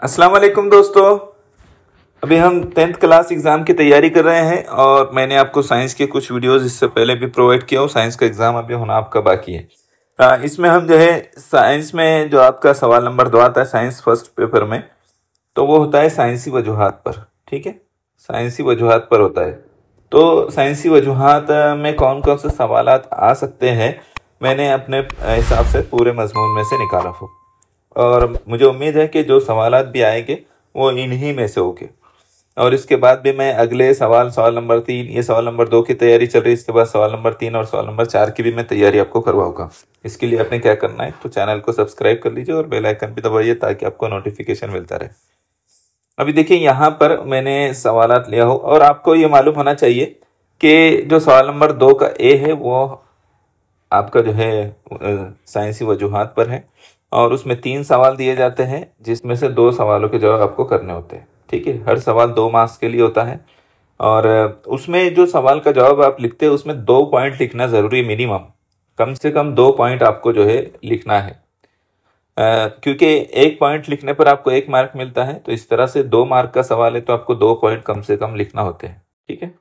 अस्सलाम वालेकुम दोस्तों। अभी हम 10th क्लास एग्ज़ाम की तैयारी कर रहे हैं और मैंने आपको साइंस के कुछ वीडियोस इससे पहले भी प्रोवाइड किया हूँ। साइंस का एग्ज़ाम अभी होना आपका बाकी है। इसमें हम जो है साइंस में जो आपका सवाल नंबर 2 आता है साइंस फर्स्ट पेपर में, तो वो होता है साइंसी वजूहात पर। ठीक है, साइंसी वजूहात पर होता है। तो साइंसी वजूहात में कौन कौन से सवालात आ सकते हैं, मैंने अपने हिसाब से पूरे मजमून में से निकाला हो और मुझे उम्मीद है कि जो सवालात भी आएंगे वो इन्हीं में से होंगे। और इसके बाद भी मैं अगले सवाल नंबर 3, ये सवाल नंबर 2 की तैयारी चल रही है, इसके बाद सवाल नंबर 3 और सवाल नंबर 4 की भी मैं तैयारी आपको करवाऊंगा। इसके लिए आपने क्या करना है, तो चैनल को सब्सक्राइब कर लीजिए और बेल आइकन भी दबाइए ताकि आपको नोटिफिकेशन मिलता रहे। अभी देखिए यहाँ पर मैंने सवालात लिया हो और आपको ये मालूम होना चाहिए कि जो सवाल नंबर 2 का ए है वो आपका जो है साइंसी वजूहात पर है और उसमें 3 सवाल दिए जाते हैं जिसमें से 2 सवालों के जवाब आपको करने होते हैं। ठीक है, हर सवाल 2 मार्क्स के लिए होता है और उसमें जो सवाल का जवाब आप लिखते हैं उसमें 2 पॉइंट लिखना ज़रूरी है, मिनिमम कम से कम 2 पॉइंट आपको जो है लिखना है। क्योंकि 1 पॉइंट लिखने पर आपको 1 मार्क मिलता है, तो इस तरह से 2 मार्क का सवाल है तो आपको 2 पॉइंट कम से कम लिखना होते हैं। ठीक है,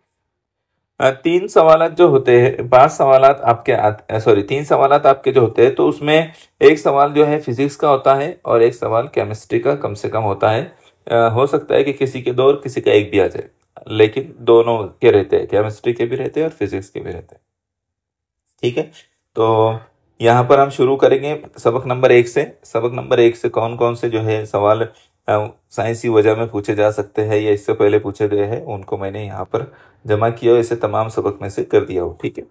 3 सवालात जो होते हैं, 5 सवालात आपके सॉरी 3 सवालात आपके जो होते हैं, तो उसमें एक सवाल जो है फिजिक्स का होता है और एक सवाल केमिस्ट्री का कम से कम होता है। हो सकता है कि किसी के 2 और किसी का 1 भी आ जाए, लेकिन दोनों के रहते हैं, केमिस्ट्री के भी रहते हैं और फिजिक्स के भी रहते हैं। ठीक है, तो यहाँ पर हम शुरू करेंगे सबक नंबर 1 से। सबक नंबर 1 से कौन कौन से जो है सवाल साइंसी वजह में पूछे जा सकते हैं या इससे पहले पूछे गए हैं, उनको मैंने यहाँ पर जमा किया और इसे तमाम सबक में से कर दिया हो। ठीक है,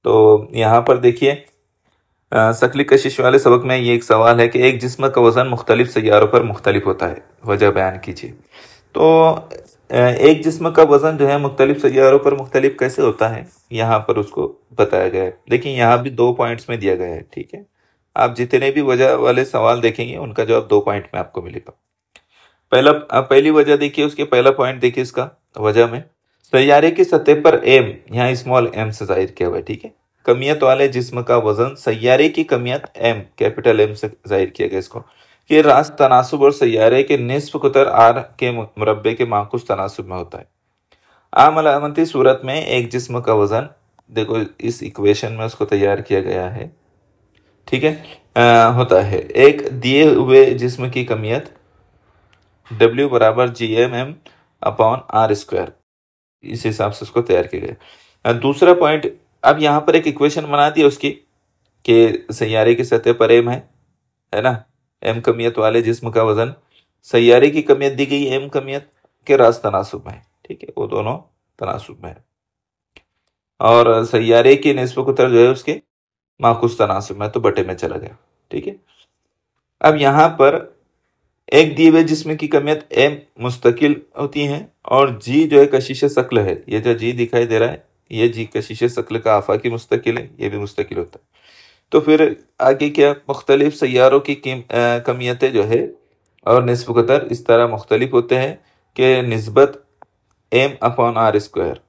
तो यहाँ पर देखिए सकली कशिश वाले सबक में ये एक सवाल है कि एक जिस्म का वजन मुख्तलिफ सैयारों पर मुख्तलिफ होता है, वजह बयान कीजिए। तो एक जिस्म का वजन जो है मुख्तलिफ सैयारों पर मुख्तलिफ कैसे होता है, यहाँ पर उसको बताया गया है। देखिए यहाँ भी 2 पॉइंट्स में दिया गया है। ठीक है, आप जितने भी वजह वाले सवाल देखेंगे उनका जवाब 2 पॉइंट में आपको मिलेगा। पहली वजह देखिए, उसके पहला पॉइंट देखिए इसका वजह में, सैयारे की सतह पर एम, यहाँ स्मॉल एम से जाहिर किया हुआ है। ठीक है, कमियत वाले जिस्म का वजन, सैयारे की कमियत एम, कैपिटल एम से जाहिर किया गया इसको, कि रास्त तनासुब और सैयारे के निस्फ कुतर आर के मुरब्बे के माकुस तनासुब में होता है। आम अलामती सूरत में एक जिस्म का वजन, देखो इस इक्वेशन में उसको तैयार किया गया है। ठीक है, होता है एक दिए हुए जिस्म की कमियत W बराबर GMM अपॉन आर स्क्वायर, इस हिसाब से उसको तैयार किया गया। दूसरा पॉइंट, अब यहाँ पर एक इक्वेशन बना दी उसकी कि सैयारे की सतह पर एम है ना, एम कमियत वाले जिस्म का वजन, सैयारे की कमियत दी गई एम कमियत के रास्त तनासुब में है। ठीक है, वो दोनों तनासुब में है और सैयारे की निस्ब कुतर जो है उसके माकुस तनासुब में, तो बटे में चला गया। ठीक है, अब यहाँ पर एक दिए हुए जिस्म की कमियत एम मुस्तकिल होती है और जी जो है कशिश शक्ल है, ये जो जी दिखाई दे रहा है ये जी कशिश शक्ल का आफाकी मुस्तकिल है, ये भी मुस्तकिल होता है। तो फिर आगे क्या, मुख्तलिफ सैयारों की कमियतें जो है और निस्ब कतर इस तरह मुख्तलिफ होते हैं कि निस्बत एम अपॉन आर स्क्वायर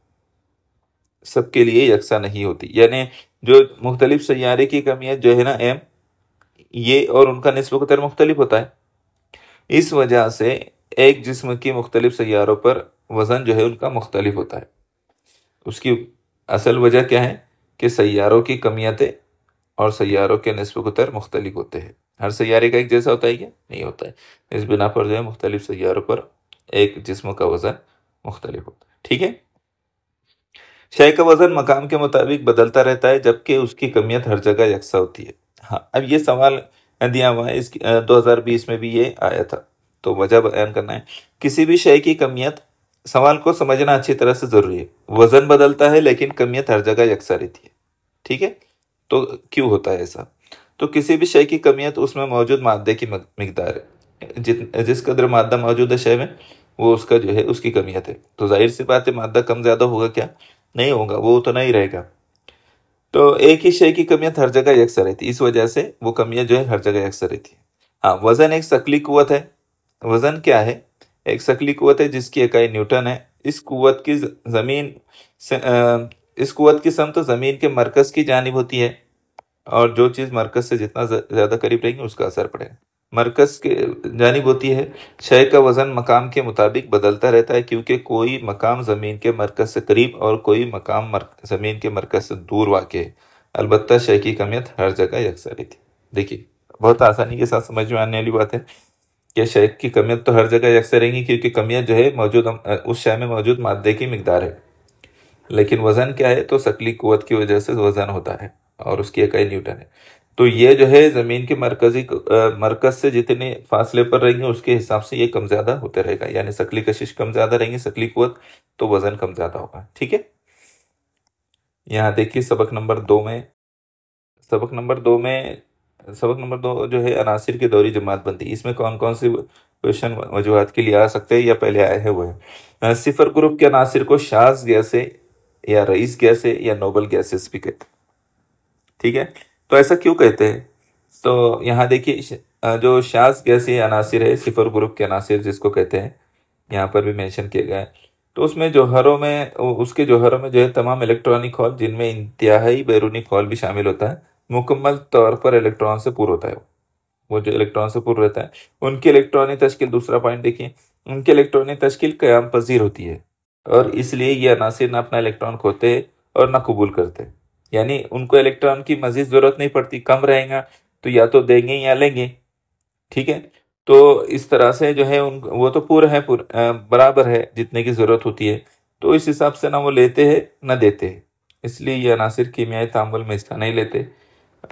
सबके लिए यकसा नहीं होती। यानी जो मुख्तलिफ सैयारे की कमियत जो है ना एम, ये और उनका निस्ब कतर मुख्तलिफ होता है। इस वजह से एक जिस्म की मुख्तलिफ सैयारों पर वज़न जो है उनका मुख्तलिफ होता है। उसकी असल वजह क्या है कि सैयारों की कमियतें और सैयारों के निस्ब कुतर मुख्तलिफ होते हैं। हर सैयारे का एक जैसा होता है क्या? नहीं होता है। इस बिना पर जो है मुख्तलिफ सैयारों पर एक जिस्म का वज़न मुख्तलिफ होता है। ठीक है, शय का वज़न मकाम के मुताबिक बदलता रहता है जबकि उसकी कमियत हर जगह यकसा होती है। हाँ, अब ये सवाल दिया हुआ है, इसकी 2020 में भी ये आया था, तो वजह बयान करना है। किसी भी शय की कमियत, सवाल को समझना अच्छी तरह से ज़रूरी है। वज़न बदलता है लेकिन कमियत हर जगह यकसा रहती है। ठीक है, तो क्यों होता है ऐसा? तो किसी भी शय की कमियत उसमें मौजूद मादे की मिकदार है, जिस कदर मादा मौजूद है शय में वो उसका जो है उसकी कमियत है। तो जाहिर सी बात है मादा कम ज़्यादा होगा क्या? नहीं होगा, वो तो नहीं रहेगा। तो एक ही शय की कमियत हर जगह यकसा रहती है, इस वजह से वो कमियत जो है हर जगह यकसा रहती है। हाँ, वज़न एक शकली कुव्वत है। वज़न क्या है? एक शकली कुव्वत है जिसकी इकाई न्यूटन है। इस कुव्वत की इस कुव्वत की समत ज़मीन के मरकज़ की जानिब होती है और जो चीज़ मरकज़ से जितना ज़्यादा करीब रहेगी उसका असर पड़ेगा। मरकज के जानिब होती है। शय का वजन मकाम के मुताबिक बदलता रहता है, क्योंकि कोई मकाम ज़मीन के मरकज से करीब और कोई मकाम ज़मीन के मरकज से दूर वाक़ है। अलबत्ता शय की कमियत हर जगह यकसा रहती है। देखिए, बहुत आसानी के साथ समझ में आने वाली बात है कि शय की कमियत तो हर जगह यकसा रहेंगी, क्योंकि कमियत जो है मौजूद उस शय में मौजूद मादे की मिकदार है। लेकिन वजन क्या है, तो शकली कुव्वत की वजह से वजन होता है और उसकी इकाई न्यूटन है। तो ये जो है जमीन के मरकज से जितने फासले पर रहेंगे उसके हिसाब से ये कम ज्यादा होते रहेगा, यानी शकली कशिश कम ज्यादा रहेंगी, शकली कुव्वत, तो वजन कम ज्यादा होगा। ठीक है, यहाँ देखिए सबक नंबर 2 जो है अनासिर की दोहरी जमात बनती है। इसमें कौन कौन से क्वेश्चन वजूहात के लिए आ सकते हैं या पहले आए हैं वो है। सिफर ग्रुप के अनासिर को शाज गैसे या रईस गैसे या नोबल गैसेस भी कहते हैं। ठीक है, तो ऐसा क्यों कहते हैं, तो यहाँ देखिए जो शाज गैसी अनासिर है, सिफर ग्रुप के अनासिर जिसको कहते हैं, यहाँ पर भी मेंशन किया गया है। तो उसमें जौहरों में जो है तमाम इलेक्ट्रॉनिक हॉल, जिनमें इंतहाई बैरूनी हॉल भी शामिल होता है, मुकम्मल तौर पर इलेक्ट्रॉन से पूर्ण होता है। वो जो इलेक्ट्रॉन से पूर्ण रहता है, उनकी इलेक्ट्रॉनिक तश्कील, दूसरा पॉइंट देखिए, उनकी इलेक्ट्रॉनिक तश्कील कयाम पजीर होती है, और इसलिए ये अनासिर ना अपना इलेक्ट्रॉन खोते और ना कबूल करते। यानी उनको इलेक्ट्रॉन की मजीद जरूरत नहीं पड़ती, कम रहेगा तो या तो देंगे या लेंगे। ठीक है, तो इस तरह से जो है वो तो पूरा है, बराबर है जितने की जरूरत होती है, तो इस हिसाब से ना वो लेते हैं ना देते हैं, इसलिए ये अनासिर कीमियाई तामुल में हिस्सा नहीं लेते।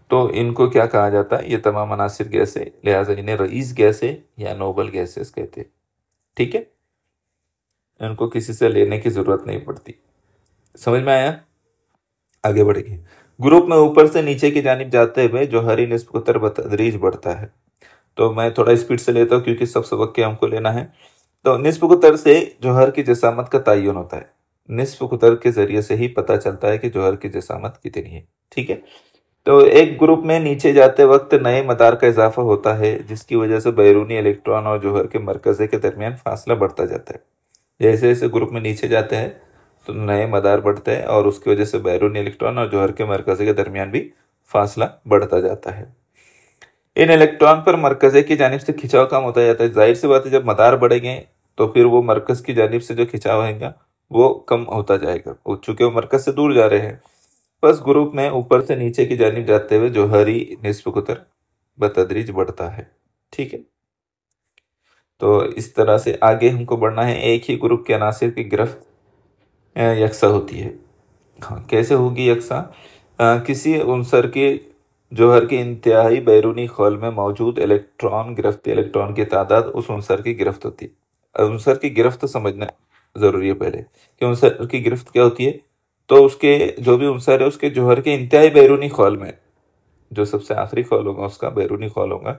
तो इनको क्या कहा जाता है, ये तमाम अनासिर गैसें, लिहाजा इन्हें रईस गैसें या नोबल गैसेस कहते हैं। ठीक है, इनको किसी से लेने की जरूरत नहीं पड़ती। समझ में आया, आगे बढ़ेंगे। ग्रुप में ऊपर से नीचे की जानिब जाते हुए जौहरी निस्बत बतदरीज बढ़ता है। तो मैं थोड़ा स्पीड से लेता हूँ क्योंकि सब सबक के हमको लेना है। तो निस्ब कुतर से जौहर की जसामत का तयन होता है। निस्ब कुतर के जरिए से ही पता चलता है कि जौहर की जसामत कितनी है। ठीक है, तो एक ग्रुप में नीचे जाते वक्त नए मदार का इजाफा होता है, जिसकी वजह से बैरूनी इलेक्ट्रॉन और जौहर के मरकज़े के दरमियान फासला बढ़ता जाता है। जैसे जैसे ग्रुप में नीचे जाते हैं तो नए मदार बढ़ते हैं, और उसकी वजह से बैरूनी इलेक्ट्रॉन और जौहर के मरकज़े के दरमियान भी फासला बढ़ता जाता है। इन इलेक्ट्रॉन पर मरकज़े की जानिब से खिंचाव कम होता जाता है। जाहिर सी बात है, जब मदार बढ़ेंगे तो फिर वो मरकज़ की जानिब से जो खिंचाव रहेगा वो कम होता जाएगा, चूंकि वो मरकज़ से दूर जा रहे हैं। बस ग्रुप में ऊपर से नीचे की जानिब जाते हुए जौहरी निस्ब कुतर बतदरीज बढ़ता है। ठीक है, तो इस तरह से आगे हमको बढ़ना है। एक ही ग्रुप के अनासिर की गिरफ्त यकसा होती है। हाँ, कैसे होगी यकसा, किसी उनसर के जौहर के इंतहाई बैरूनी खौल में मौजूद गिरफ्त इलेक्ट्रॉन की तादाद उस उनसर की गिरफ्त होती है। अब उनसर की गिरफ्त समझना ज़रूरी है पहले कि उनसर की गिरफ्त क्या होती है। तो उसके जो भी उनसर है उसके जौहर के इंतहाई बैरूनी खौल में, जो सबसे आखिरी खौल होगा उसका बैरूनी खौल होगा,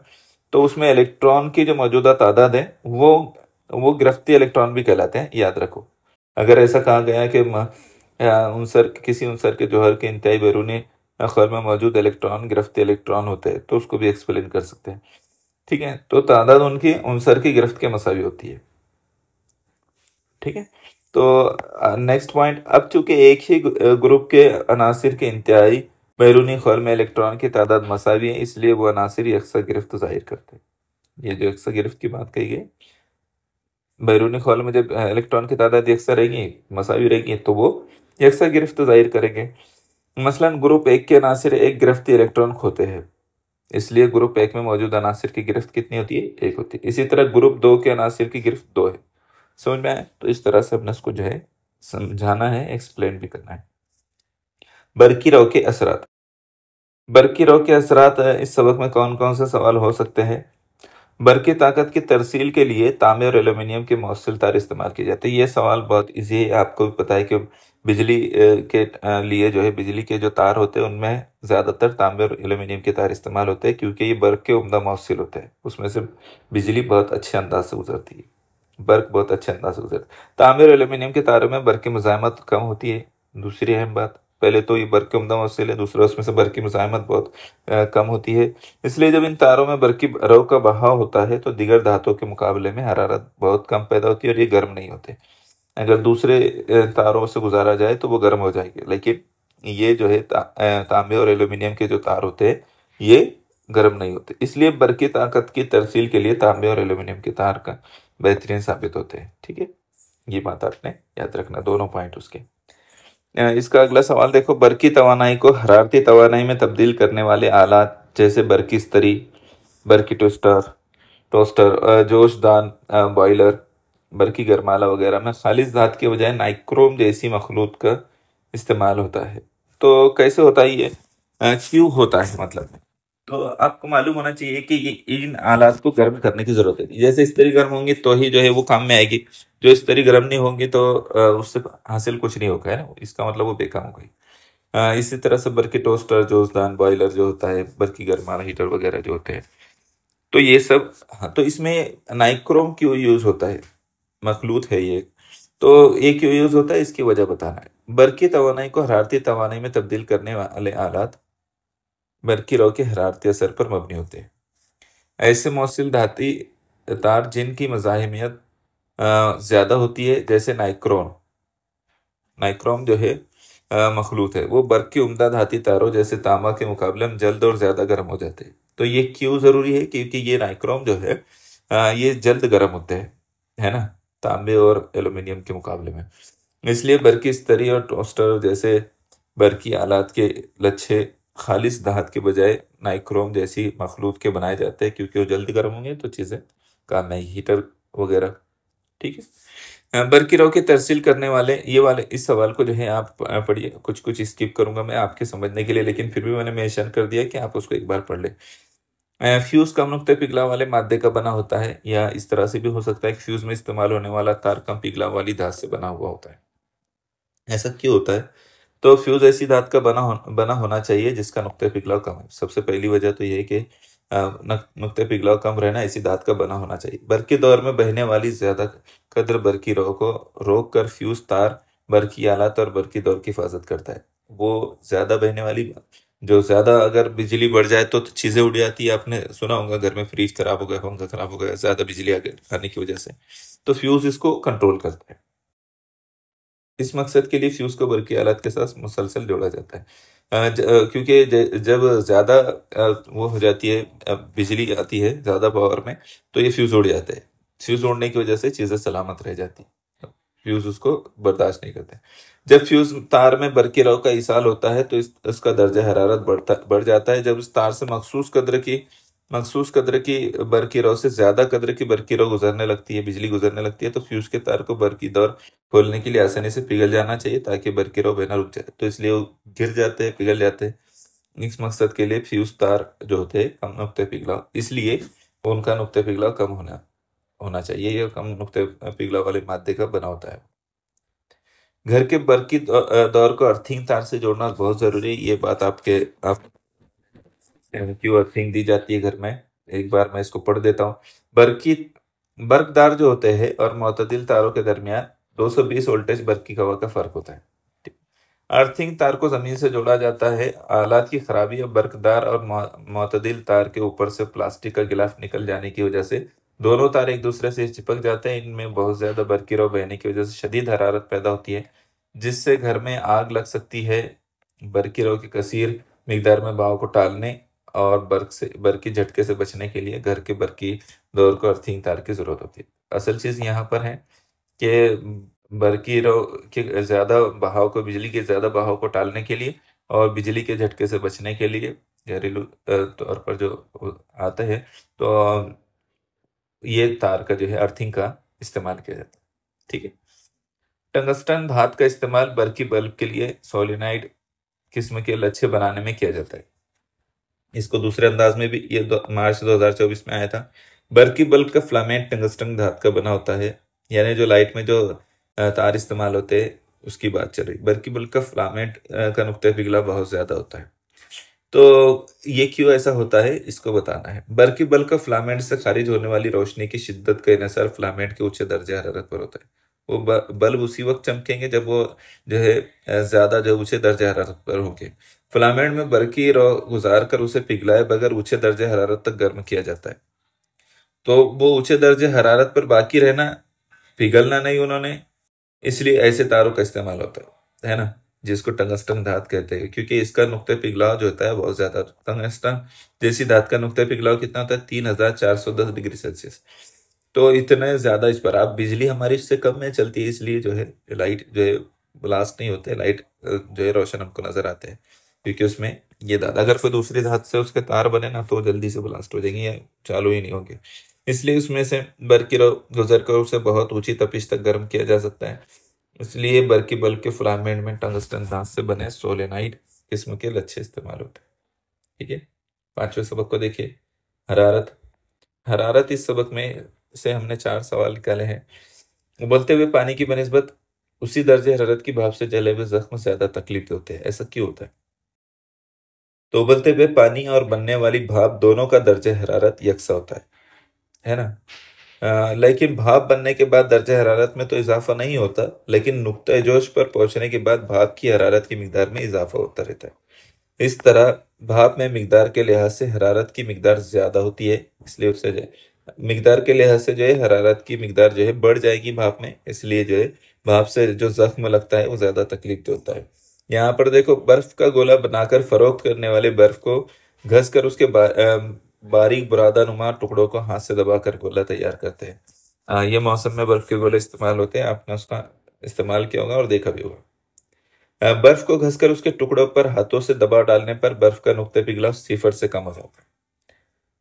तो उसमें इलेक्ट्रॉन की जो मौजूदा तादाद है वो गिरफ्ती इलेक्ट्रॉन भी कहलाते हैं, याद रखो। अगर ऐसा कहा गया है कि किसी उनसर के जौहर के इंतहाई बैरूनी खौल में मौजूद इलेक्ट्रॉन गिरफ्ती इलेक्ट्रॉन होते हैं, तो उसको भी एक्सप्लेन कर सकते हैं। ठीक है, तो तादाद उनकी उनसर की गिरफ्त के मसावी होती है। ठीक है, तो नेक्स्ट पॉइंट, अब चूंकि एक ही ग्रुप के अनासिर के इंतहाई बैरूनी खौल में इलेक्ट्रॉन की तादाद मसावी है, इसलिए वो अनासिर यकसा गिरफ्त जाहिर करते हैं। ये जो यकसा गिरफ्त की बात कही गई, बैरूनी खौल में जब इलेक्ट्रॉन की तादाद यकसा रहेगी, मसावी रहेगी, तो वो यकसा गिरफ्त जाहिर करेंगे। मसलन ग्रुप 1 के अनासिर एक गिरफ्ती इलेक्ट्रॉन खोते हैं, इसलिए ग्रुप 1 में मौजूद अनासिर की गिरफ्त कितनी होती है, 1 होती है। इसी तरह ग्रुप 2 के अनासिर की गिरफ्त 2 है। समझ में आया, तो इस तरह से अपने इसको जो है समझाना है, एक्सप्लेन भी करना है। बरकी रौ के असरात। बरकी रौ के असरात, इस सबक में कौन कौन से सवाल हो सकते हैं। बरकी ताकत की तरसील के लिए तांबे और एल्यूमिनियम के मौसल तार इस्तेमाल किए जाते हैं। ये सवाल बहुत इजी है, आपको भी पता है कि बिजली के लिए जो है बिजली के जो तार होते हैं उनमें ज़्यादातर तांबे और एल्यूमिनियम के तार इस्तेमाल होते हैं, क्योंकि ये बर्क के उम्दा मौसल होते हैं, उसमें से बिजली बहुत अच्छे अंदाज से गुजरती है, बर्क बहुत अच्छे अंदाज से गुजरती है। तांबे और एल्यूमिनियम के तारों में बर्क की मुज़ाहमत कम होती है। दूसरी अहम बात, पहले तो ये बर्क के उम्दा मौसल है, दूसरा उसमें से बर्क की मुज़ाहमत बहुत कम होती है। इसलिए जब इन तारों में बर्की रौ का बहाव होता है तो दीगर धातुओं के मुकाबले में हरारत बहुत कम पैदा होती है और ये गर्म नहीं होते। अगर दूसरे तारों से गुजारा जाए तो वो गर्म हो जाएंगे, लेकिन ये जो है तांबे और एल्यूमिनियम के जो तार होते हैं ये गर्म नहीं होते, इसलिए बरकी ताकत की तरसील के लिए तांबे और एल्यूमिनियम के तार का बेहतरीन साबित होते हैं। ठीक है, ये बात आपने याद रखना, दोनों पॉइंट उसके। इसका अगला सवाल देखो, बरकी तवानाई को हरारती तवानाई में तब्दील करने वाले आलात जैसे बरकी इस्तरी, बरकी टोस्टर, जोशदान बॉयलर, बरकी गरमाला वगैरह में खालिज धात के बजाय नाइक्रोम जैसी मखलूत का इस्तेमाल होता है। तो कैसे होता है ये, क्यों होता है मतलब, तो आपको मालूम होना चाहिए कि ये इन आलात को गर्म करने की जरूरत है। जैसे इस्त्री गर्म होंगी तो ही जो है वो काम में आएगी, जो इस्त्री गर्म नहीं होंगी तो उससे हासिल कुछ नहीं होगा, है ना, इसका मतलब वो बेकार हो गई। इसी तरह से बल्कि टोस्टर, जोशदान बॉयलर जो होता है, बल्कि गर्माना हीटर वगैरह जो होते हैं, तो ये सब, हाँ, तो इसमें नाइक्रोम क्यों यूज होता है, मखलूत है ये, तो ये क्यों यूज होता है इसकी वजह बताना है। बरकी तवानाई को हरारती तवानाई में तब्दील करने वाले आलात बरकी रॉ के हरारती असर पर मबनी होते हैं। ऐसे मौसिल धाती तार जिनकी मज़ाहिमियत ज़्यादा होती है, जैसे नाइक्रोम, नाइक्रोम जो है मखलूत है, वो बर्क के उम्दा धाती तारों जैसे तांबा के मुकाबले में जल्द और ज़्यादा गर्म हो जाते हैं। तो ये क्यों ज़रूरी है, क्योंकि ये नाइक्रोम जो है ये जल्द गर्म होते हैं, है ना, तांबे और एल्यूमिनियम के मुकाबले में। इसलिए बरकी स्तरी और टोस्टर जैसे बरकी आलात के लच्छे खालिस धात के बजाय नाइक्रोम जैसी मखलूत के बनाए जाते हैं, क्योंकि वो जल्दी गर्म होंगे तो चीज़ें काम नहीं, हीटर वगैरह। ठीक है, बरकी रॉ की तरसील करने वाले ये वाले इस सवाल को जो है आप पढ़िए, कुछ कुछ स्किप करूंगा मैं आपके समझने के लिए, लेकिन फिर भी मैंने मेंशन कर दिया कि आप उसको एक बार पढ़ ले। फ्यूज कम नुक्ते पिघला वाले मादे का बना होता है, या इस तरह से भी हो सकता है कि फ्यूज में इस्तेमाल होने वाला तार कम पिघला वाली धात से बना हुआ होता है। ऐसा क्यों होता है, तो फ्यूज ऐसी धात का बना होना चाहिए जिसका नुक्ते पिघलाव कम है। सबसे पहली वजह तो ये है कि नुक्ते पिघलाव कम रहना, ऐसी धात का बना होना चाहिए। बरकी दौर में बहने वाली ज्यादा कद्र बरकी रो को रोक कर फ्यूज तार बरकी आलात और बरकी दौर की हिफाजत करता है। वो ज्यादा बहने वाली, जो ज्यादा अगर बिजली बढ़ जाए तो चीजें उड़ जाती है, आपने सुना होगा घर में फ्रिज खराब हो गया, पंखा खराब हो गया ज्यादा बिजली आने की वजह से, तो फ्यूज इसको कंट्रोल करता है। इस मकसद के लिए फ्यूज को बरकी आलात के साथ मुसलसल जोड़ा जाता है। क्योंकि जब ज़्यादा वो हो जाती है, बिजली आती है ज़्यादा पावर में, तो ये फ्यूज उड़ जाते हैं। फ्यूज उड़ने की वजह से चीज़ें सलामत रह जाती हैं, फ्यूज उसको बर्दाश्त नहीं करते। जब फ्यूज तार में बरकी रव का इसाल होता है तो इसका दर्जा हरारत बढ़ जाता है। जब इस तार से मखसूस कद्र की बरकी रव से ज्यादा कद्र की बरकी रव गुजरने लगती है, बिजली गुजरने लगती है, तो फ्यूज के तार को बरकी दौर खोलने के लिए आसानी से पिघल जाना चाहिए ताकि बरकी रव बहना रुक जाए। तो इसलिए वो गिर जाते हैं, पिघल जाते हैं। इस मकसद के लिए फ्यूज तार जो होते हैं कम नुक्ते पिघलाव, इसलिए उनका नुक्ते पिघलाव कम होना होना चाहिए। ये कम नुक्ते पिघलाव वाले मादे का बना होता है। घर के बरकी दौर को अर्थिंग तार से जोड़ना बहुत जरूरी है। ये बात आप क्यों अर्थिंग दी जाती है घर में, एक बार मैं इसको पढ़ देता हूँ। बरकी बर्कदार जो होते हैं और मोतदिल तारों के दरमियान 220 वोल्टेज बरकी हवा का फर्क होता है। अर्थिंग तार को जमीन से जोड़ा जाता है। आलात की खराबी या बर्कदार और मोतदिल तार के ऊपर से प्लास्टिक का गिलाफ निकल जाने की वजह से दोनों तार एक दूसरे से चिपक जाते हैं। इनमें बहुत ज्यादा बरकी रव बहने की वजह से शदीद हरारत पैदा होती है, जिससे घर में आग लग सकती है। बरकी रव की कसीर मिकदार में बहाव को टालने और बर्क की झटके से बचने के लिए घर के बरकी दौर को अर्थिंग तार की जरूरत होती है। असल चीज यहाँ पर है कि बरकी रव के ज्यादा बहाव को, बिजली के ज्यादा बहाव को टालने के लिए और बिजली के झटके से बचने के लिए घरेलू तौर पर जो आता है, तो ये तार का जो है अर्थिंग का इस्तेमाल किया जाता है। ठीक है, टंगस्टन धात का इस्तेमाल बरकी बल्ब के लिए सोलिनाइड किस्म के लच्छे बनाने में किया जाता है। इसको दूसरे अंदाज में भी ये मार्च 2024 में आया था। बरकी बल्ब का फिलामेंट टंगस्टन धात का बना होता है, यानी जो लाइट में जो तार इस्तेमाल होते हैं उसकी बात चल रही। बरकी बल्ब का फिलामेंट का नुक्ता पिघला बहुत ज्यादा होता है। तो ये क्यों ऐसा होता है इसको बताना है। बरकी बल्ब का फिलामेंट से खारिज होने वाली रोशनी की शिद्दत का इन्हिसार फिलामेंट के उच्च दर्जे हरारत पर होता है। वो बल्ब उसी वक्त चमकेंगे जब वो जो है ज्यादा जो ऊंचे दर्जे हरारत पर होंगे। फिलामेंट में बरकी रो गुजार कर उसे पिघलाए बगैर ऊंचे दर्जे हरारत तक गर्म किया जाता है। तो वो ऊंचे दर्जे हरारत पर बाकी रहना, पिघलना नहीं उन्होंने, इसलिए ऐसे तारों का इस्तेमाल होता है ना। जिसको टंगस्टन धात कहते हैं, क्योंकि इसका नुक्ते पिघलाव जो होता है बहुत ज्यादा। टंगस्टन जैसी धात का नुक्ते पिघलाव कितना होता है? 3410 डिग्री सेल्सियस। तो इतने ज्यादा इस पर आप बिजली हमारी इससे कम में चलती है, इसलिए जो है लाइट जो है ब्लास्ट नहीं होते, लाइट जो है रोशन हमको नजर आते हैं, क्योंकि उसमें ये धात, अगर कोई दूसरी धात से उसके तार बने ना तो जल्दी से ब्लास्ट हो जाएंगे या चालू ही नहीं होंगे। इसलिए उसमें से बर्क की गुजर कर उसे बहुत ऊंची तपिश तक गर्म किया जा सकता है। इसलिए बर्की बल्ब के फिलामेंट में टंगस्टन धात से बने सोलेनाइड किस्म के लच्छे इस्तेमाल होते हैं। ठीक है, पांचवें सबक को देखिए, हरारत। हरारत, इस सबक में से हमने 4 सवाल निकाले हैं। उबलते हुए पानी की बनिस्बत उसी दर्जे हरारत की भाप से जले हुए जख्म ज्यादा तकलीफ होते हैं, ऐसा क्यों होता है? तो उबलते हुए पानी और बनने वाली भाप दोनों का दर्जे हरारत यकसा होता है ना। लेकिन भाप बनने के बाद दर्जे हरारत में तो इजाफा नहीं होता, लेकिन नुक्ते जोश पर पहुंचने के बाद भाप की हरारत की मिकदार में इजाफा होता रहता है। इस तरह भाप में मिकदार के लिहाज से हरारत की मिकदार ज्यादा होती है, इसलिए उससे जो है मिकदार के लिहाज से जो है हरारत की मिकदार जो है बढ़ जाएगी भाप में, इसलिए जो है भाप से जो जख्म लगता है वो ज्यादा तकलीफ दे होता है। यहाँ पर देखो, बर्फ का गोला बनाकर फरोख्त करने वाले बर्फ को घस कर उसके बारीक बुरादा नुमा टुकड़ों को हाथ से दबाकर गोला तैयार करते हैं। ये मौसम में बर्फ के गोले इस्तेमाल होते हैं, आपने उसका इस्तेमाल किया होगा और देखा भी होगा। बर्फ को घसकर उसके टुकड़ों पर हाथों से दबाव डालने पर बर्फ का नुक्ते पिघलाव 0 से कम हो जाता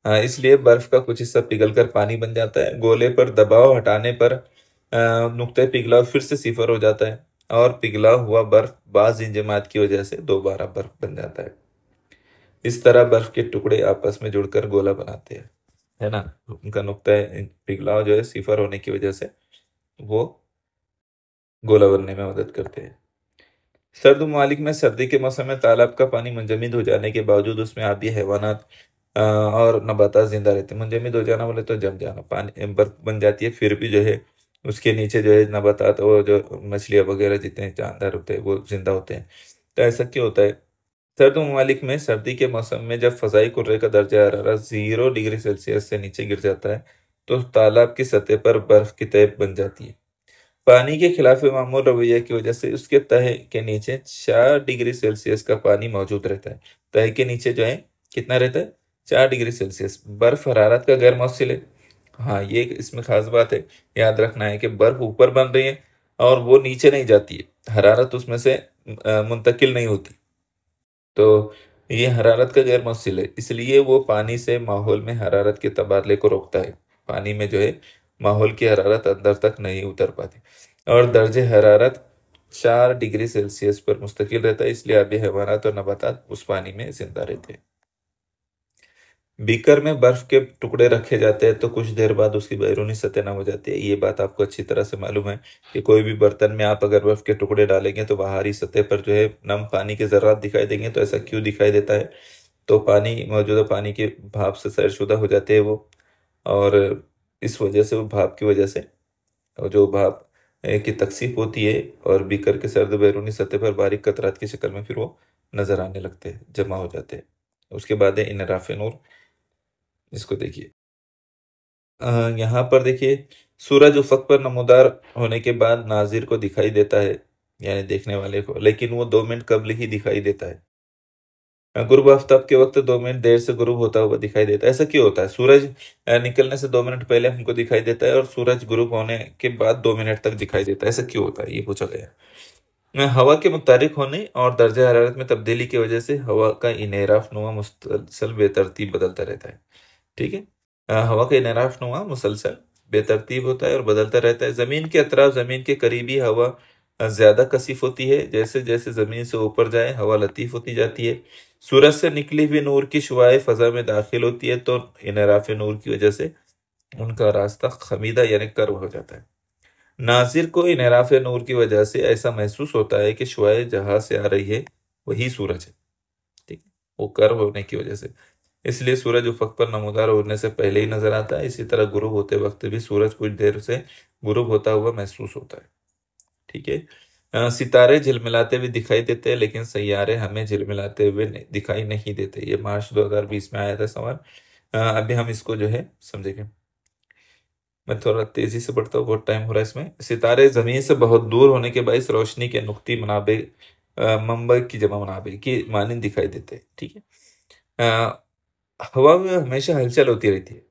है। इसलिए बर्फ का कुछ हिस्सा पिघलकर पानी बन जाता है। गोले पर दबाव हटाने पर नुक्ते पिघलाव फिर से 0 हो जाता है और पिघला हुआ बर्फ बाज़ इंजमात की वजह से दोबारा बर्फ बन जाता है। इस तरह बर्फ के टुकड़े आपस में जुड़कर गोला बनाते हैं, है ना। उनका नुक्ता पिघलाव जो है 0 होने की वजह से वो गोला बनने में मदद करते हैं। सर्द ममालिक में सर्दी के मौसम में तालाब का पानी मुंजमद हो जाने के बावजूद उसमें आबी हैवानात और नबातात जिंदा रहते हैं। मुंजमद हो जाना बोले तो जम जाना, पानी बर्फ बन जाती है, फिर भी जो है उसके नीचे जो है नबातात और जो मछलियाँ वगैरह जितने जानदार होते हैं वो जिंदा होते हैं। तो ऐसा क्यों होता है? सर्द ममालिक में सर्दी के मौसम में जब फ़ज़ाई कुर्रे का दर्जा हरारत 0 डिग्री सेल्सियस से नीचे गिर जाता है तो तालाब की सतह पर बर्फ की तह बन जाती है। पानी के खिलाफ मामूल रवैया की वजह से उसके तह के नीचे 4 डिग्री सेल्सियस का पानी मौजूद रहता है। तह के नीचे जो है कितना रहता है? 4 डिग्री सेल्सियस। बर्फ हरारत का गैर मौसिल है। हाँ, ये इसमें खास बात है, याद रखना है कि बर्फ ऊपर बन रही है और वो नीचे नहीं जाती है, हरारत उसमें से मुंतकिल नहीं होती। तो ये हरारत का गैर मौसिल है, इसलिए वो पानी से माहौल में हरारत के तबादले को रोकता है। पानी में जो है माहौल की हरारत अंदर तक नहीं उतर पाती और दर्जे हरारत 4 डिग्री सेल्सियस पर मुस्तकिल रहता है, इसलिए आबी हैवानात और नबातात उस पानी में जिंदा रहते हैं। बीकर में बर्फ के टुकड़े रखे जाते हैं तो कुछ देर बाद उसकी बैरूनी सतह नम हो जाती है। ये बात आपको अच्छी तरह से मालूम है कि कोई भी बर्तन में आप अगर बर्फ के टुकड़े डालेंगे तो बाहरी सतह पर जो है नम पानी के जर्रात दिखाई देंगे। तो ऐसा क्यों दिखाई देता है? तो पानी, मौजूदा पानी के भाप से सैरशुदा हो जाते हैं वो, और इस वजह से वो भाप की वजह से और जो भाप की तकसीफ होती है और बीकर के सर्द बैरूनी सतह पर बारीक कतरात की शक्ल में फिर वो नजर आने लगते हैं, जमा हो जाते हैं। उसके बाद है इनराफ नूर। इसको देखिए, यहाँ पर देखिए, सूरज उफक पर नमूदार होने के बाद नाजिर को दिखाई देता है, यानी देखने वाले को, लेकिन वो 2 मिनट कबल ही दिखाई देता है। गुरूब आफ्ताब के वक्त 2 मिनट देर से गुरूब होता हुआ दिखाई देता है। ऐसा क्यों होता है? सूरज निकलने से 2 मिनट पहले हमको दिखाई देता है और सूरज गुरूब होने के बाद 2 मिनट तक दिखाई देता है, ऐसा क्यों होता है? ये पूछा गया है। हवा के मुतारिक होने और दर्जा हरारत में तब्दीली की वजह से हवा का इनेराफ नुमा मुसलसल बेतरतीब बदलता रहता है। ठीक है, हवा का इनराफ नुमा मुसलसल बेतरतीब होता है और बदलता रहता है। जमीन के अतराफ, जमीन के करीबी हवा ज्यादा कसीफ होती है, जैसे जैसे जमीन से ऊपर जाए हवा लतीफ होती जाती है। सूरज से निकली हुई नूर की शुआएं फजा में दाखिल होती है तो इनराफ नूर की वजह से उनका रास्ता खमीदा यानी कर्व हो जाता है। नाजिर को इनराफ नूर की वजह से ऐसा महसूस होता है कि शुआएं जहां से आ रही है वही सूरज है। ठीक है, वो कर्व होने की वजह से, इसलिए सूरज उफक पर नमूदार होने से पहले ही नजर आता है। इसी तरह गुरूब होते वक्त भी सूरज कुछ देर से गुरूब होता हुआ महसूस होता है। ठीक है, सितारे झिलमिलाते हुए दिखाई देते हैं लेकिन सैयारे हमें झिलमिलाते हुए दिखाई नहीं देते। ये मार्च 2020 में आया था सवाल। अभी हम इसको जो है समझेंगे। मैं थोड़ा तेजी से बढ़ता हूँ, बहुत टाइम हो रहा है इसमें। सितारे जमीन से बहुत दूर होने के बायस रोशनी के नुक्ती मनाबे मंबई की जमा मुनाबे की मानंद दिखाई देते हैं। ठीक है। हवा में हमेशा हलचल होती रहती है।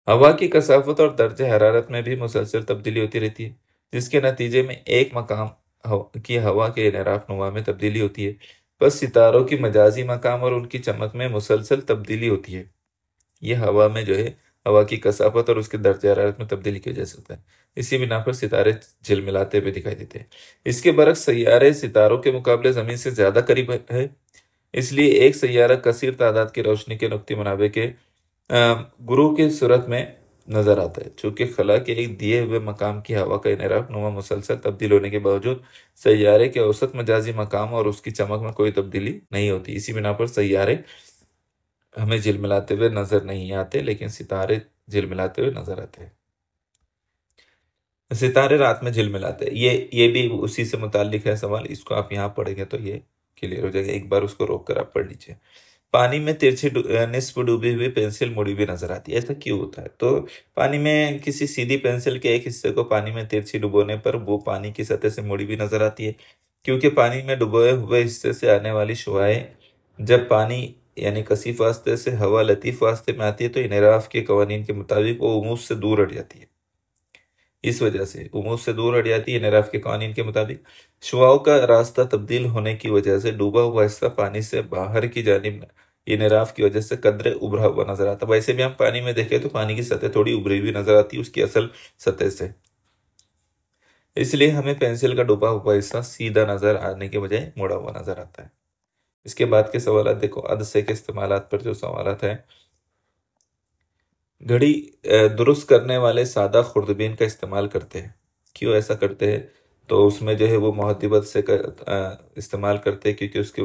हवा की कसाफत और दर्जे हरारत में भी मुसलसल तब्दीली होती रहती है, जिसके नतीजे में एक मकाम की हवा के इनराफ नुमा में तब्दीली होती है। बस सितारों की मजाजी मकाम और उनकी चमक में मुसलसल तब्दीली होती है। ये हवा में जो है, हवा की कसाफत और उसके दर्जे हरारत में तब्दीली की वजह से होता है। इसी बिना पर सितारे झिलमिलाते हुए दिखाई देते हैं। इसके बरक्स सैयारे सितारों के मुकाबले जमीन से ज्यादा करीब है, इसलिए एक सैयारा कसीर तादाद की रोशनी के नुक्ते मुनाबे के गुरु की सूरत में नजर आता है। चूंकि खला के एक दिए हुए मकाम की हवा का इनराफ नुमा मुसलसल तब्दील होने के बावजूद सैयारे के औसत मजाजी मकाम और उसकी चमक में कोई तब्दीली नहीं होती। इसी बिना पर सैयारे हमें झिलमिलाते हुए नजर नहीं आते, लेकिन सितारे झिलमिलाते हुए नजर आते हैं। सितारे रात में झिलमिलाते हैं, ये भी उसी से मुताल्लिक है सवाल। इसको आप यहाँ पढ़ेंगे तो ये क्लियर हो जाएगा। एक बार उसको रोक कर आप पढ़ लीजिए। पानी में तिरछी निस्फ डूबी हुई पेंसिल मुड़ी हुई नजर आती है। ऐसा क्यों होता है? तो पानी में किसी सीधी पेंसिल के एक हिस्से को पानी में तिरछी डुबोने पर वो पानी की सतह से मुड़ी हुई नजर आती है, क्योंकि पानी में डुबोए हुए हिस्से से आने वाली शुआएं जब पानी यानी कसीफ वास्ते से हवा लतीफ वास्ते में आती है तो इनराफ के कवानीन के मुताबिक वो उमूस से दूर हट जाती है। इस वजह से उमूस से दूर हट जाती है इनराफ के कवानीन के मुताबिक। शुआओं का रास्ता तब्दील होने की वजह से डूबा हुआ हिस्सा पानी से बाहर की जानिब इनराफ की वजह से कदरे उभरा हुआ नजर आता है। वैसे भी हम पानी में देखें तो पानी की सतह थोड़ी उभरी हुई नजर आती है उसकी असल सतह से, इसलिए हमें पेंसिल का डूबा हुआ हिस्सा सीधा नजर आने के बजाय मुड़ा हुआ नजर आता है। इसके बाद के सवाल देखो। अद से के इस्तेमाल पर जो सवाल है, घड़ी दुरुस्त करने वाले सादा खुर्दबीन का इस्तेमाल करते हैं। क्यों ऐसा करते हैं? तो उसमें जो है वो मोहद्दिबत से इस्तेमाल करते हैं, क्योंकि उसके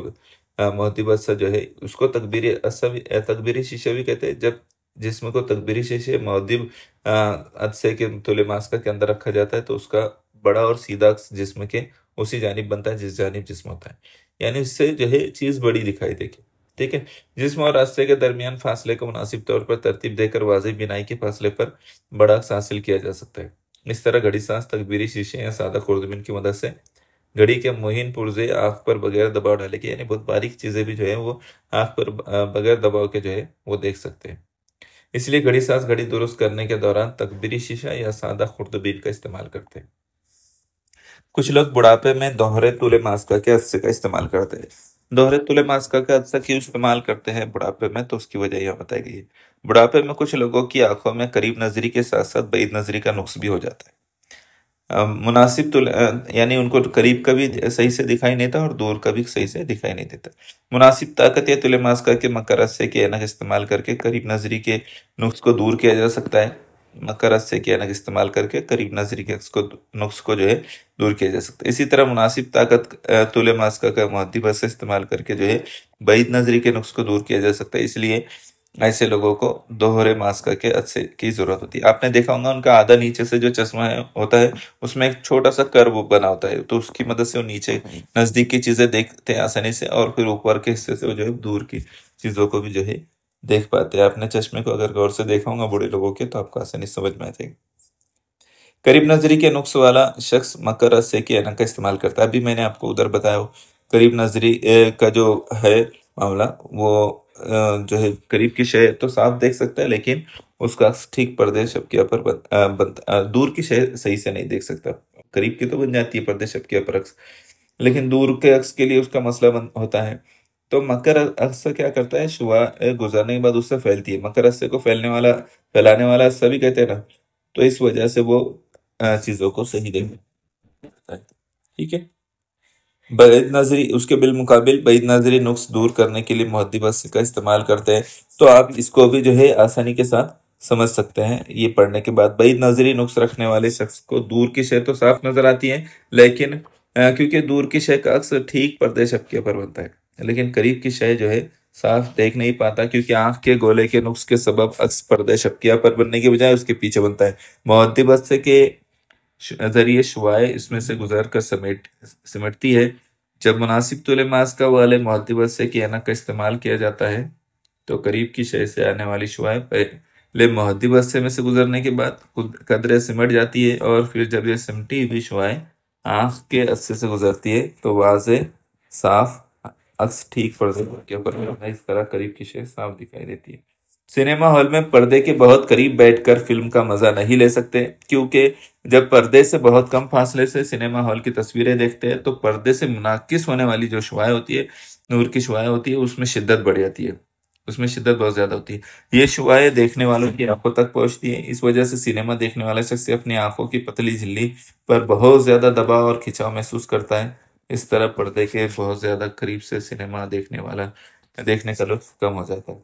मोहद्दिबत से जो है उसको तकबीरी शीशा भी कहते हैं। जब जिस्म को तकबीरी शीशे मोहद्दिब अदसे के तुले मास्का के अंदर रखा जाता है तो उसका बड़ा और सीधा अक्स जिस्म के उसी जानिब बनता है जिस जानिब जिस्म होता है, यानी इससे जो है चीज बड़ी दिखाई देगी। ठीक है। जिस्म और रास्ते के दरमियान फासले को मुनासिब तौर पर तरतीब देकर वाज़ेह बिनाई के फासले पर बड़ा अक्स हासिल किया जा सकता है। इस तरह घड़ी सांस तकबीरी शीशे या सादा खुर्दबीन की मदद से घड़ी के मुहीन पुर्जे आंख पर बगैर दबाव डाले के, यानी बहुत बारीक चीजें भी जो है वो आंख पर बगैर दबाव के जो है वो देख सकते हैं। इसलिए घड़ी सांस घड़ी दुरुस्त करने के दौरान तकबीरी शीशा या सादा खुर्दबीन का इस्तेमाल करते हैं। कुछ लोग बुढ़ापे में दोहरे तुले मास्का के अस्य का इस्तेमाल करते हैं। दोहरे तुले मास्का का अस्य क्यों इस्तेमाल करते हैं बुढ़ापे में? तो उसकी वजह यह बताई गई है। बुढ़ापे में कुछ लोगों की आंखों में करीब नजरी के साथ साथ बैद नजरी का नुक्स भी हो जाता है। मुनासिब तुले यानी उनको करीब का भी सही से दिखाई नहीं देता और दूर का भी सही से दिखाई नहीं देता। मुनासिब ताकत या तुले मास्का के मकर अस्य के ऐनक इस्तेमाल करके करीब नजरी के नुक्स को दूर किया जा सकता है। मकर अस्य के ऐनक इस्तेमाल करके करीब नजरी के नुक्स को जो है दूर किया जा सकता है। इसी तरह मुनासिब ताकत तुले मास्का का मुहद्दिब अस्य इस्तेमाल करके जो है बैद नजरी के नुक्स को दूर किया जा सकता है। इसलिए ऐसे लोगों को दोहरे मास्क के अच्छे की जरूरत होती है। आपने देखा होगा उनका आधा नीचे से जो चश्मा है होता है उसमें एक छोटा सा कर्व बना होता है, तो उसकी मदद से वो नीचे नजदीक की चीजें देखते हैं आसानी से, और फिर ऊपर के हिस्से से वो जो है दूर की चीजों को भी जो है देख पाते हैं। आपने चश्मे को अगर गौर से देखा होगा बूढ़े लोगों के तो आपको आसानी से समझ में आ जाएगी। करीब नजरी के नुक्स वाला शख्स मकर अस्य के ऐनक का इस्तेमाल करता है। अभी मैंने आपको उधर बताया हो करीब नजरी का जो है मामला, वो जो है करीब की शय तो साफ देख सकता है, लेकिन उसका ठीक पर्दे शबकिया पर दूर की शय सही से नहीं देख सकता। करीब की तो बन जाती है पर्दे शबकिया पर अक्स, लेकिन दूर के अक्स के लिए उसका मसला होता है। तो मकर अक्सर क्या करता है, शुआ गुजरने के बाद उससे फैलती है। मकर अक्सर को फैलाने वाला सभी कहते हैं ना, तो इस वजह से वो चीजों को सही देख सकता है। ठीक है। बैद नजरी उसके बिलमुकाबिल बैद नजरी नुक्स दूर करने के लिए मुहद्दिब अस्य का इस्तेमाल करते हैं। तो आप इसको भी जो है आसानी के साथ समझ सकते हैं। ये पढ़ने के बाद बैद नजरी नुक्स रखने वाले शख्स को दूर की शय तो साफ नजर आती है, लेकिन क्योंकि दूर की शय का अक्सर ठीक पर्दे शबकिया पर बनता है, लेकिन करीब की शय जो है साफ देख नहीं पाता, क्योंकि आंख के गोले के नुक्स के सबब अक्स पर्दे शबकिया पर बनने के बजाय उसके पीछे बनता है। मुहद्दिब अस्य के जरिए शुआएं इसमें से गुजर कर सिमटती है। जब मुनासिब तुले मास्का वाले मुहद्दिब अस्य के ऐनक का इस्तेमाल किया जाता है तो करीब की शय से आने वाली शुआएं पहले मुहद्दिब अस्य में से गुजरने के बाद कदरे सिमट जाती है, और फिर जब ये सिमटी हुई शुआएं आंख के अस्य से गुजरती है तो वाज़े साफ अक्स ठीक पर्दे के ऊपर मिलता है। इस तरह करीब की शेप साफ दिखाई देती है। सिनेमा हॉल में पर्दे के बहुत करीब बैठकर फिल्म का मजा नहीं ले सकते, क्योंकि जब पर्दे से बहुत कम फासले से सिनेमा हॉल की तस्वीरें देखते हैं तो पर्दे से मुनाकिस होने वाली जो शुआएं होती है, नूर की शुआएं होती है, उसमें शिद्दत बढ़ जाती है। उसमें शिद्दत बहुत ज्यादा होती है। ये शुआएं देखने वालों की आंखों तक पहुंचती है। इस वजह से सिनेमा देखने वाला शख्स अपनी आंखों की पतली झिल्ली पर बहुत ज्यादा दबाव और खिंचाव महसूस करता है। इस तरह पर्दे के बहुत ज्यादा करीब से सिनेमा देखने का लुत्फ कम हो जाता है।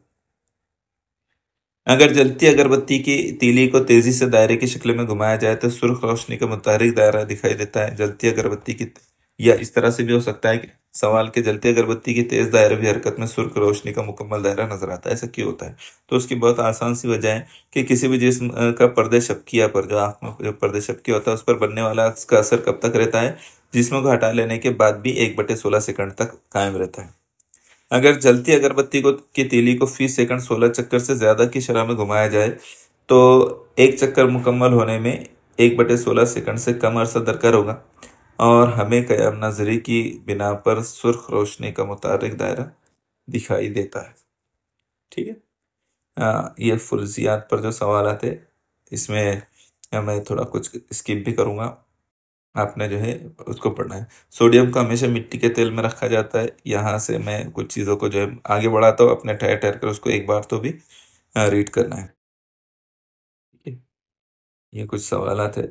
अगर जलती अगरबत्ती की तीली को तेजी से दायरे की शक्ल में घुमाया जाए तो सुर्ख रोशनी का मुतहरिक दायरा दिखाई देता है। जलती अगरबत्ती की, या इस तरह से भी हो सकता है कि सवाल के जलती अगरबत्ती की तेज दायरे भी हरकत में सुर्ख रोशनी का मुकम्मल दायरा नजर आता है। ऐसा क्यों होता है? तो उसकी बहुत आसान सी वजह है कि किसी भी जिस्म का पर्दे शबकिया पर, जो आंख में जो पर्दे शबकिया होता है, उस पर बनने वाला अक्स का असर कब तक रहता है? जिस्म को हटा लेने के बाद भी 1/16 सेकंड तक कायम रहता है। अगर जलती अगरबत्ती को की तीली को फी सेकंड 16 चक्कर से ज्यादा की शरह में घुमाया जाए तो एक चक्कर मुकम्मल होने में 1/16 सेकंड से कम अरसा दरकार होगा, और हमें कयाम नजरी की बिना पर सुर्ख रोशनी का मुतारिक दायरा दिखाई देता है। ठीक है। ये फुल्सियात पर जो सवाल थे, इसमें मैं थोड़ा कुछ स्किप भी करूंगा। आपने जो है उसको पढ़ना है। सोडियम को हमेशा मिट्टी के तेल में रखा जाता है। यहाँ से मैं कुछ चीज़ों को जो है आगे बढ़ाता हूँ, अपने ठहर ठहर कर उसको एक बार तो भी रीड करना है। ठीक है? ये कुछ सवालात है।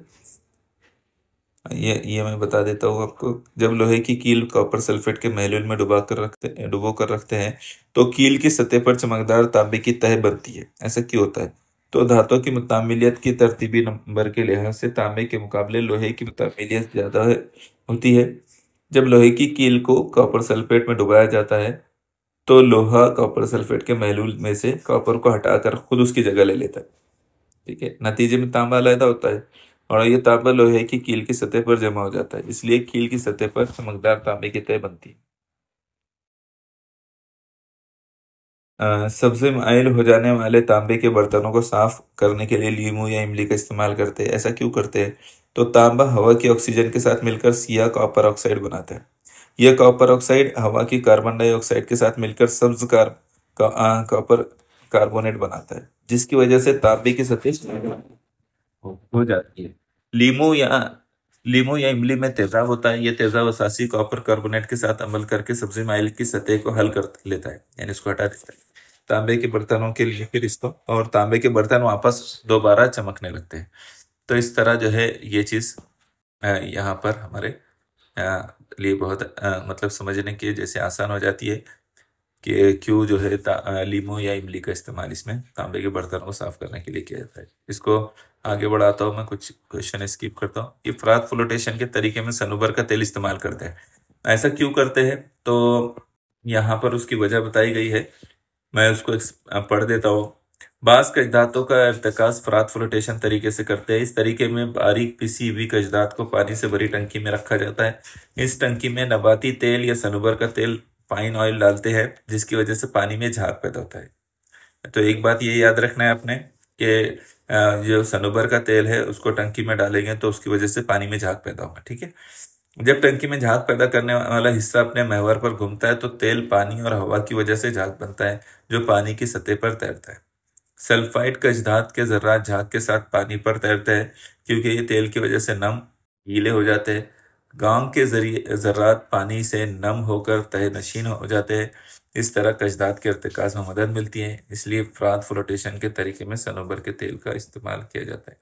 ये मैं बता देता हूँ आपको। जब लोहे की कील कॉपर सल्फेट के महलूल में डुबो कर रखते हैं तो कील की सतह पर चमकदार तांबे की तह बनती है। ऐसा क्यों होता है? तो धातुओं की मुतामिलियत की तरतीबी नंबर के लिहाज से तांबे के मुकाबले लोहे की मुतामिलियत ज्यादा होती है। जब लोहे की कील को कॉपर सल्फेट में डुबाया जाता है तो लोहा कॉपर सल्फेट के महलूल में से कॉपर को हटाकर खुद उसकी जगह ले लेता है। ठीक है। नतीजे में तांबा अलहदा होता है और ये तांबा लोहे की कील की सतह पर जमा हो जाता है, इसलिए कील की सतह पर चमकदार तांबे की तह बनती है। सबसे माइल हो जाने वाले तांबे के बर्तनों को साफ करने के लिए लीमू या इमली का इस्तेमाल करते हैं। ऐसा क्यों करते हैं? तो तांबा हवा की ऑक्सीजन के साथ मिलकर सिया कॉपर ऑक्साइड बनाता है। यह कॉपर ऑक्साइड हवा की कार्बन डाइऑक्साइड के साथ मिलकर कॉपर कार्बोनेट बनाता है, जिसकी वजह से तांबे की सतह हो जाती है। लीमू या लीमू या इमली में तेजाब होता है। ये तेजाब असासी कॉपर कार्बोनेट के साथ अमल करके सब्जी माइल की सतह को हल कर लेता है, यानी इसको हटा देता है। तांबे के बर्तनों के लिए फिर इसको, और तांबे के बर्तन वापस दोबारा चमकने लगते हैं। तो इस तरह जो है ये चीज यहाँ पर हमारे लिए बहुत मतलब समझने के जैसे आसान हो जाती है कि क्यों जो है लीमू या इमली का इस्तेमाल इसमें तांबे के बर्तनों को साफ करने के लिए किया जाता है। इसको आगे बढ़ाता हूँ मैं, कुछ क्वेश्चन स्किप करता हूँ। इफरात फ्लोटेशन के तरीके में सनूबर का तेल इस्तेमाल करते हैं। ऐसा क्यों करते हैं? तो यहाँ पर उसकी वजह बताई गई है। मैं उसको पढ़ देता हूँ। बांस कजदातों का इर्तिकाज फ्रात फ्लोटेशन तरीके से करते हैं। इस तरीके में बारीक पिसी हुई कजदात को पानी से भरी टंकी में रखा जाता है। इस टंकी में नबाती तेल या सनूबर का तेल, पाइन ऑयल डालते हैं, जिसकी वजह से पानी में झाग पैदा होता है। तो एक बात ये याद रखना है आपने कि जो सनूबर का तेल है उसको टंकी में डालेंगे तो उसकी वजह से पानी में झाग पैदा होगा। ठीक है। जब टंकी में झाग पैदा करने वाला हिस्सा अपने महवर पर घूमता है तो तेल पानी और हवा की वजह से झाग बनता है, जो पानी की सतह पर तैरता है। सल्फाइड कजदात के जर्रात झाग के साथ पानी पर तैरते हैं, क्योंकि ये तेल की वजह से नम गीले हो जाते हैं। गांव के जरिए जर्रात पानी से नम होकर तह नशीन हो जाते हैं। इस तरह कजदात के इर्तिकाज में मदद मिलती है। इसलिए फ्रात फ्लोटेशन के तरीके में सनोबर के तेल का इस्तेमाल किया जाता है।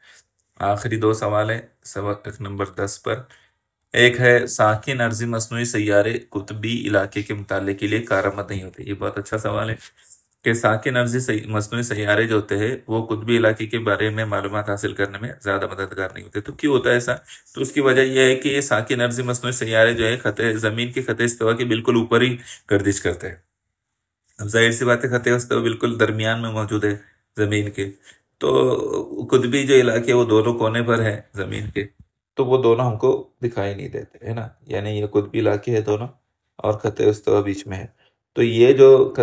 आखिरी दो सवाल है सबक नंबर 10 पर। एक है साकिन अर्जी मसनूई सैयारे कुतबी इलाके के मुताले के लिए कारआमद नहीं होते। ये बहुत अच्छा सवाल है कि साकिन अर्जी मसनूई सैयारे जो होते हैं वो कुतबी इलाके के बारे में मालूमात हासिल करने में ज़्यादा मददगार नहीं होते। तो क्यों होता है ऐसा? तो उसकी वजह यह है कि ये साकिन अर्जी मसनूई सैयारे जो है खते ज़मीन के खते इस्तिवा के बिल्कुल ऊपर ही गर्दिश करते हैं। अब जाहिर सी बात है खते इस्तिवा बिल्कुल दरमियान में मौजूद है ज़मीन के। तो कुतबी जो इलाके वो दोनों कोने पर है ज़मीन के, तो वो दोनों हमको दिखाई नहीं देते, है ना। यानी ये कुतबी इलाके है दोनों, और खते इस्तिवा बीच में है। तो ये जो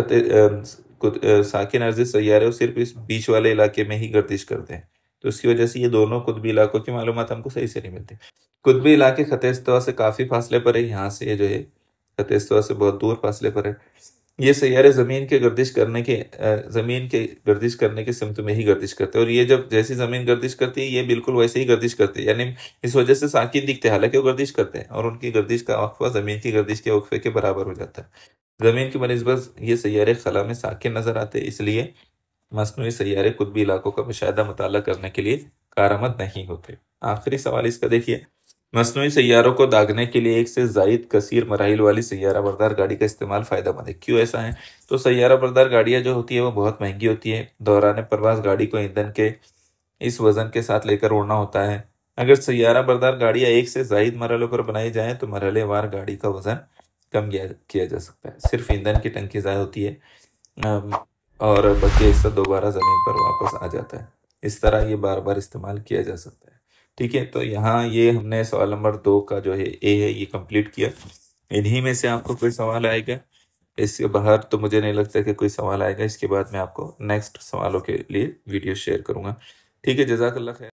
साकिन अर्जी सैयारे वो सिर्फ इस बीच वाले इलाके में ही गर्दिश करते हैं। तो उसकी वजह से ये दोनों कुतबी इलाकों की मालूमात हमको सही से नहीं मिलती। कुतबी इलाके खते इस्तिवा से काफ़ी फासले पर है। यहाँ से ये जो है खत इस्तवा से बहुत दूर फासले पर है। ये सैयारे ज़मीन के गर्दिश करने के सिमत में ही गर्दिश करते हैं, और ये जब जैसी ज़मीन गर्दिश करती है ये बिल्कुल वैसे ही गर्दिश करते हैं, यानी इस वजह से साकिन दिखते हैं, हालांकि वो गर्दिश करते हैं और उनकी गर्दिश का वक्फा ज़मीन की गर्दिश के वक्फे के बराबर हो जाता है। ज़मीन की बनिस्बत ये सैयारे खला में साकिन नजर आते हैं, इसलिए मसनूई सैयारे कुतबी इलाकों का मुशाहिदा मुताला करने के लिए कारआमद नहीं होते। आखिरी सवाल इसका देखिए, मसनूई सैयारों को दागने के लिए एक से जायद कसीर मराइल वाली सैयारा बरदार गाड़ी का इस्तेमाल फ़ायदेमंद है। क्यों ऐसा है? तो सैयारा बरदार गाड़ियाँ जो होती है वो बहुत महंगी होती है। दौरान परवास गाड़ी को ईंधन के इस वज़न के साथ लेकर उड़ना होता है। अगर सैयारा बरदार गाड़ियाँ एक से जायद मरहलों पर बनाई जाएँ तो मरहलेवार गाड़ी का वज़न कम किया जा सकता है। सिर्फ ईंधन की टंकी ज़ाय होती है, अम, और बकिया हिस्सा दोबारा ज़मीन पर वापस आ जाता है। इस तरह ये बार बार इस्तेमाल किया जा सकता है। ठीक है, तो यहाँ ये हमने सवाल नंबर 2 का जो है ए है ये कंप्लीट किया। इन्हीं में से आपको कोई सवाल आएगा? इसके बाहर तो मुझे नहीं लगता कि कोई सवाल आएगा। इसके बाद मैं आपको नेक्स्ट सवालों के लिए वीडियो शेयर करूँगा। ठीक है, जज़ाकल्लाह खैर।